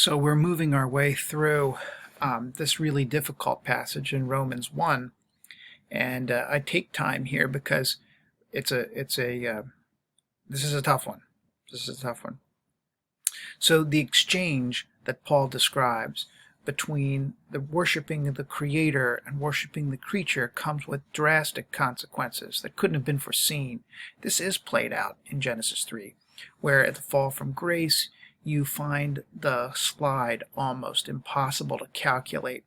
So we're moving our way through this really difficult passage in Romans 1, and I take time here because this is a tough one. This is a tough one. So the exchange that Paul describes between the worshiping of the Creator and worshiping the creature comes with drastic consequences that couldn't have been foreseen. This is played out in Genesis 3, where at the fall from grace, you find the slide almost impossible to calculate.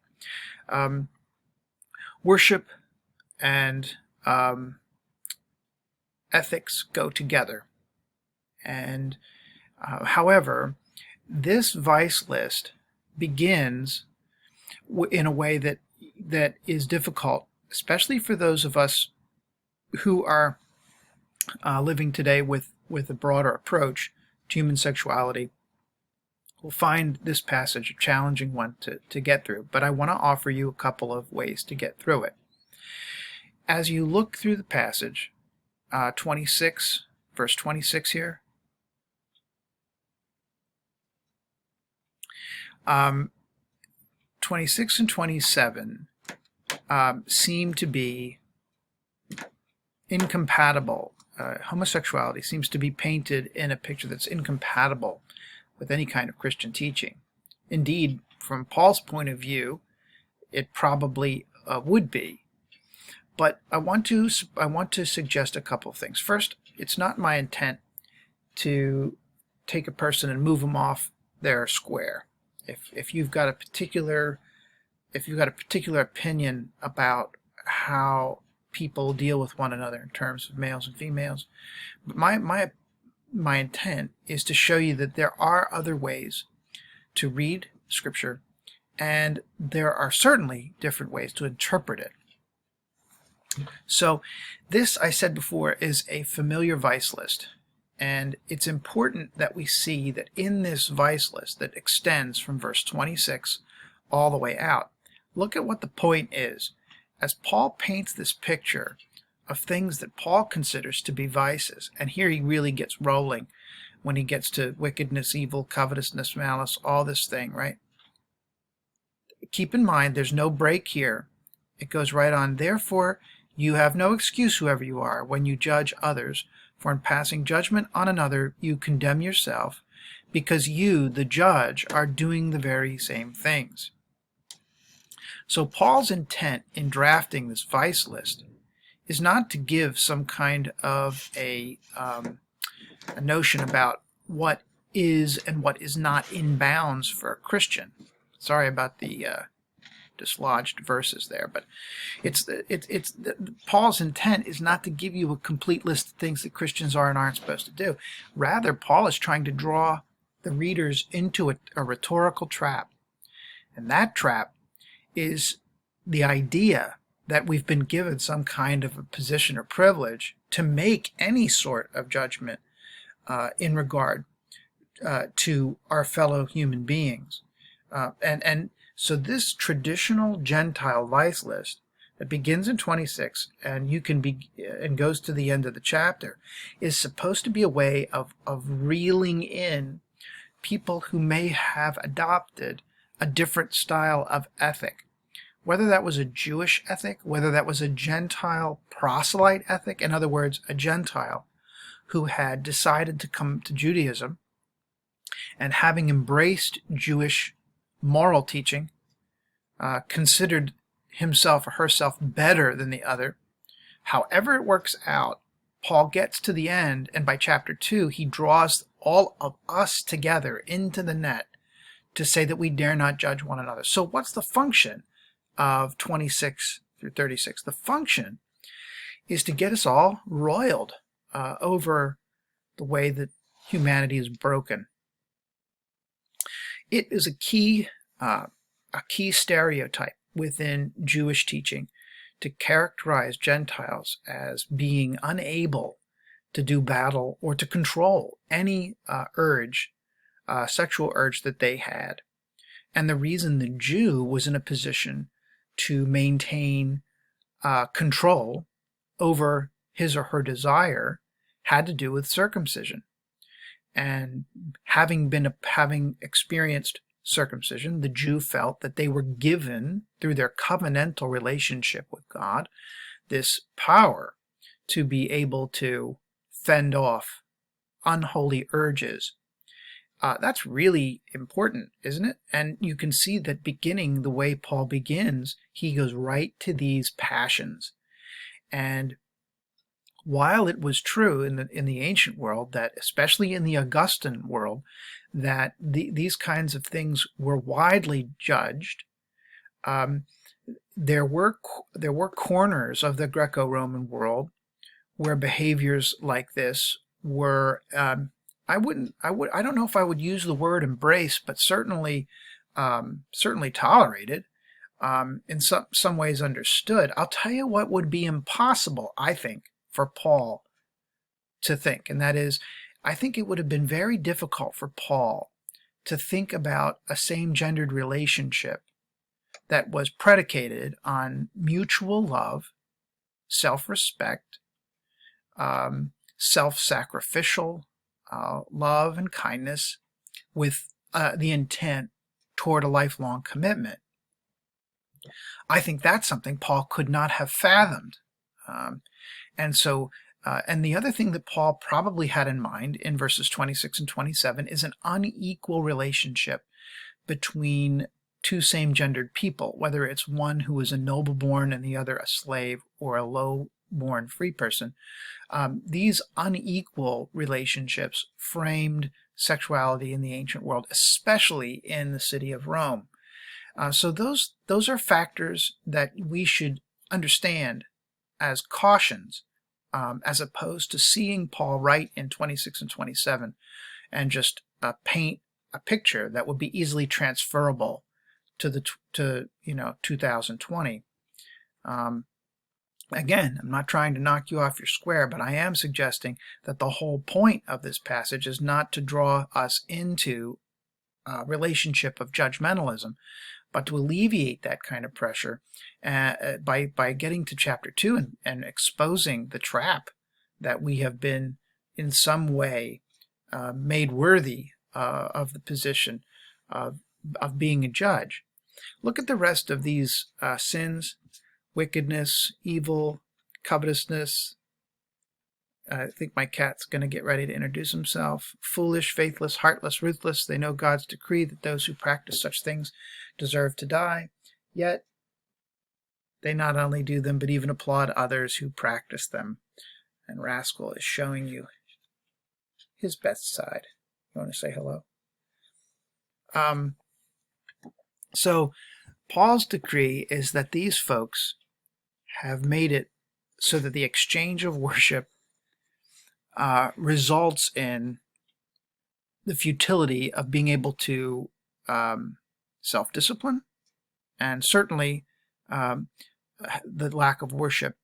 Worship and ethics go together. And however, this vice list begins in a way that is difficult, especially for those of us who are living today with a broader approach to human sexuality. We'll find this passage a challenging one to get through, but I want to offer you a couple of ways to get through it. As you look through the passage, 26, verse 26 here, 26 and 27 seem to be incompatible. Homosexuality seems to be painted in a picture that's incompatible with any kind of Christian teaching. Indeed, from Paul's point of view, it probably would be. But I want to suggest a couple of things. First, it's not my intent to take a person and move them off their square. If you've got a particular opinion about how people deal with one another in terms of males and females, but my intent is to show you that there are other ways to read Scripture, and there are certainly different ways to interpret it. So this, I said before, is a familiar vice list, and it's important that we see that in this vice list that extends from verse 26 all the way out, look at what the point is. As Paul paints this picture of things that Paul considers to be vices, and here he really gets rolling when he gets to wickedness, evil, covetousness, malice, all this thing, right? Keep in mind, there's no break here. It goes right on. Therefore, you have no excuse, whoever you are, when you judge others, for in passing judgment on another, you condemn yourself, because you, the judge, are doing the very same things. So Paul's intent in drafting this vice list is not to give some kind of a notion about what is and what is not in bounds for a Christian. Sorry about the dislodged verses there, but Paul's intent is not to give you a complete list of things that Christians are and aren't supposed to do. Rather, Paul is trying to draw the readers into a rhetorical trap, and that trap is the idea that we've been given some kind of a position or privilege to make any sort of judgment in regard to our fellow human beings. And so this traditional Gentile vice list that begins in 26 and goes to the end of the chapter is supposed to be a way of reeling in people who may have adopted a different style of ethic. Whether that was a Jewish ethic, whether that was a Gentile proselyte ethic, in other words, a Gentile who had decided to come to Judaism and having embraced Jewish moral teaching, considered himself or herself better than the other. However it works out, Paul gets to the end, and by chapter 2, he draws all of us together into the net to say that we dare not judge one another. So what's the function of 26 through 36? The function is to get us all roiled over the way that humanity is broken. It is a key stereotype within Jewish teaching to characterize Gentiles as being unable to do battle or to control any sexual urge that they had. And the reason the Jew was in a position to maintain control over his or her desire had to do with circumcision. And having experienced circumcision, the Jew felt that they were given, through their covenantal relationship with God, this power to be able to fend off unholy urges. That's really important, isn't it? And you can see that beginning the way Paul begins, he goes right to these passions. And while it was true in the ancient world that, especially in the Augustan world, that these kinds of things were widely judged, there were corners of the Greco-Roman world where behaviors like this were I don't know if I would use the word embrace, but certainly tolerated, in some ways understood. I'll tell you what would be impossible, I think, for Paul to think, and that is, I think it would have been very difficult for Paul to think about a same-gendered relationship that was predicated on mutual love, self-respect, self-sacrificial love and kindness, with the intent toward a lifelong commitment. I think that's something Paul could not have fathomed. And the other thing that Paul probably had in mind in verses 26 and 27 is an unequal relationship between two same-gendered people, whether it's one who is a noble-born and the other a slave, or a low-born free person. These unequal relationships framed sexuality in the ancient world, especially in the city of Rome. So those are factors that we should understand as cautions, as opposed to seeing Paul write in 26 and 27 and just paint a picture that would be easily transferable to 2020. Again, I'm not trying to knock you off your square, but I am suggesting that the whole point of this passage is not to draw us into a relationship of judgmentalism, but to alleviate that kind of pressure by getting to chapter 2 and exposing the trap that we have been in some way made worthy of the position of being a judge. Look at the rest of these sins: wickedness, evil, covetousness. I think my cat's going to get ready to introduce himself. Foolish, faithless, heartless, ruthless. They know God's decree that those who practice such things deserve to die. Yet they not only do them, but even applaud others who practice them. And Rascal is showing you his best side. You want to say hello? So Paul's decree is that these folks have made it so that the exchange of worship results in the futility of being able to self-discipline, and certainly the lack of worship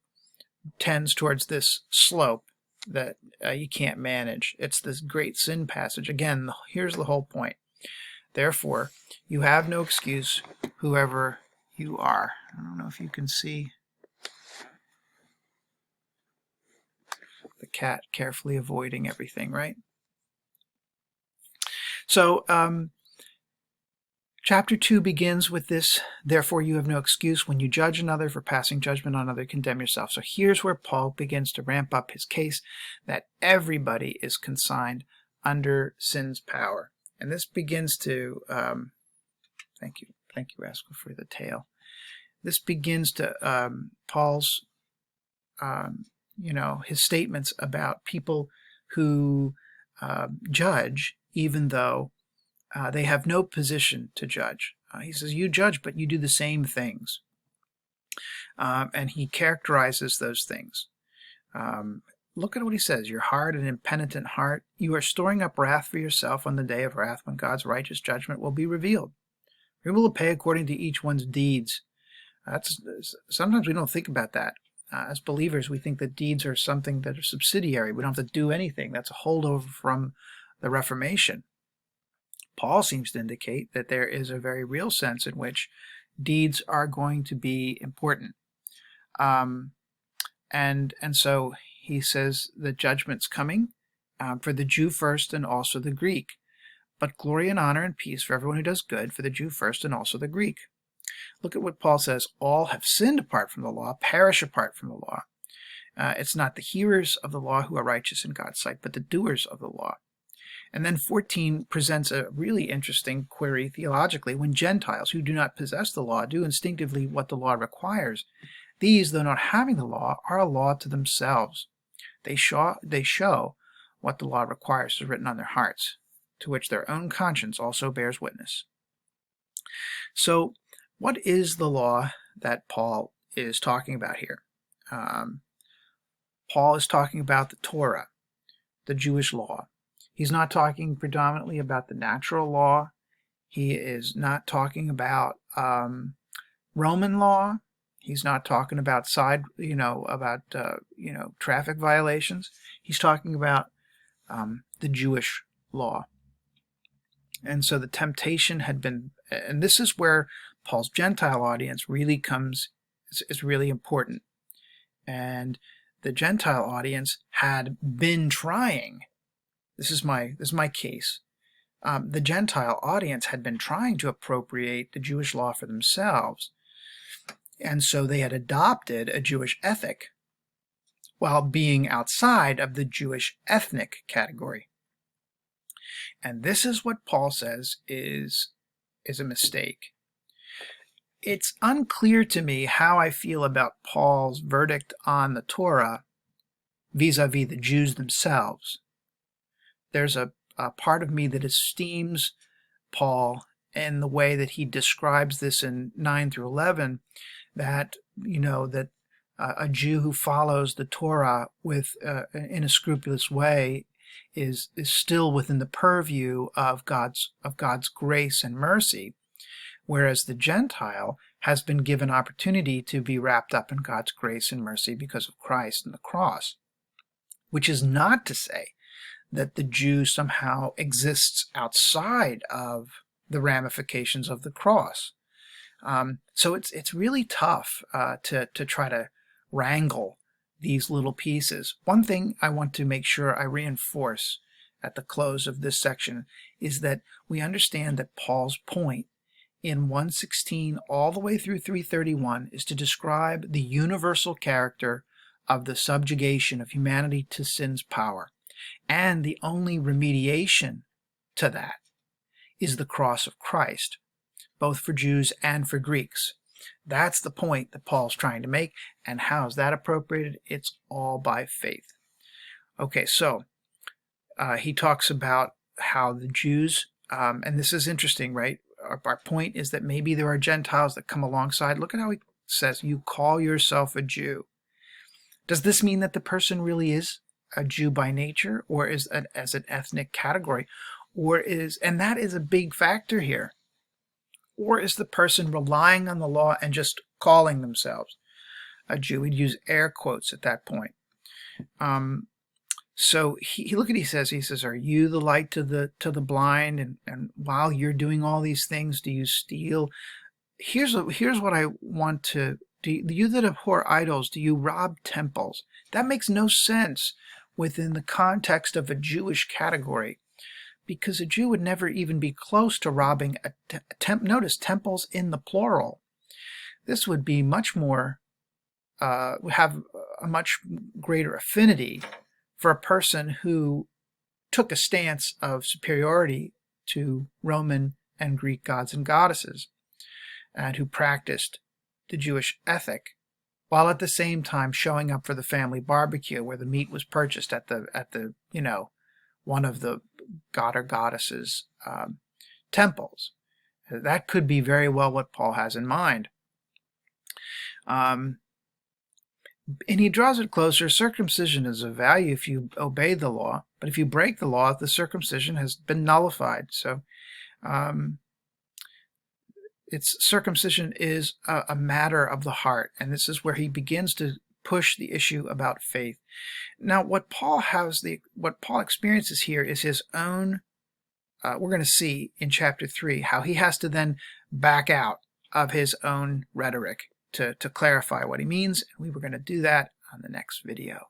tends towards this slope that you can't manage. It's this great sin passage. Again, here's the whole point. Therefore, you have no excuse, whoever you are. I don't know if you can see the cat carefully avoiding everything, right? So, chapter 2 begins with this: therefore you have no excuse when you judge another, for passing judgment on another, condemn yourself. So here's where Paul begins to ramp up his case that everybody is consigned under sin's power. And this begins to, thank you, Rascal, for the tail. This begins to Paul's, his statements about people who judge even though they have no position to judge. He says, you judge, but you do the same things. And he characterizes those things. Look at what he says: your hard and impenitent heart, you are storing up wrath for yourself on the day of wrath, when God's righteous judgment will be revealed. We will pay according to each one's deeds. Sometimes we don't think about that. As believers, we think that deeds are something that are subsidiary. We don't have to do anything. That's a holdover from the Reformation. Paul seems to indicate that there is a very real sense in which deeds are going to be important. And so he says the judgment's coming for the Jew first and also the Greek. but glory and honor and peace for everyone who does good, for the Jew first and also the Greek. Look at what Paul says. All have sinned apart from the law, perish apart from the law. It's not the hearers of the law who are righteous in God's sight, but the doers of the law. And then 14 presents a really interesting query theologically. When Gentiles who do not possess the law do instinctively what the law requires, these, though not having the law, are a law to themselves. They show what the law requires is written on their hearts, to which their own conscience also bears witness. So, what is the law that Paul is talking about here? Paul is talking about the Torah, the Jewish law. He's not talking predominantly about the natural law. He is not talking about Roman law. He's not talking about traffic violations. He's talking about the Jewish law. And so the temptation had been, and this is where Paul's Gentile audience really is really important. And the Gentile audience had been trying. This is my case. The Gentile audience had been trying to appropriate the Jewish law for themselves, and so they had adopted a Jewish ethic while being outside of the Jewish ethnic category. And this is what Paul says is a mistake. It's unclear to me how I feel about Paul's verdict on the Torah vis-a-vis the Jews themselves. There's a part of me that esteems Paul in the way that he describes this in 9 through 11, that a Jew who follows the Torah in a scrupulous way is still within the purview of God's grace and mercy, whereas the Gentile has been given opportunity to be wrapped up in God's grace and mercy because of Christ and the cross, which is not to say that the Jew somehow exists outside of the ramifications of the cross. So it's really tough to try to wrangle these little pieces. One thing I want to make sure I reinforce at the close of this section is that we understand that Paul's point in 1:16 all the way through 3:31 is to describe the universal character of the subjugation of humanity to sin's power. And the only remediation to that is the cross of Christ, both for Jews and for Greeks. That's the point that Paul's trying to make. And how is that appropriated? It's all by faith. Okay, so he talks about how the Jews, and this is interesting, right? Our point is that maybe there are Gentiles that come alongside. Look at how he says, you call yourself a Jew. Does this mean that the person really is a Jew by nature, or as an ethnic category, and that is a big factor here, or is the person relying on the law and just calling themselves a Jew? We'd use air quotes at that point. So look at he says, are you the light to the blind? And while you're doing all these things, do you steal? Here's what I want to. Do you that abhor idols, do you rob temples? That makes no sense within the context of a Jewish category, because a Jew would never even be close to robbing notice temples in the plural. This would be much more, have a much greater affinity for a person who took a stance of superiority to Roman and Greek gods and goddesses, and who practiced the Jewish ethic, while at the same time showing up for the family barbecue where the meat was purchased at the one of the god or goddesses' temples. That could be very well what Paul has in mind. And he draws it closer. Circumcision is of value if you obey the law, but if you break the law, the circumcision has been nullified. So circumcision is a matter of the heart, and this is where he begins to push the issue about faith. Now, what Paul experiences here is his own. We're going to see in chapter 3 how he has to then back out of his own rhetoric to clarify what he means. And we were going to do that on the next video.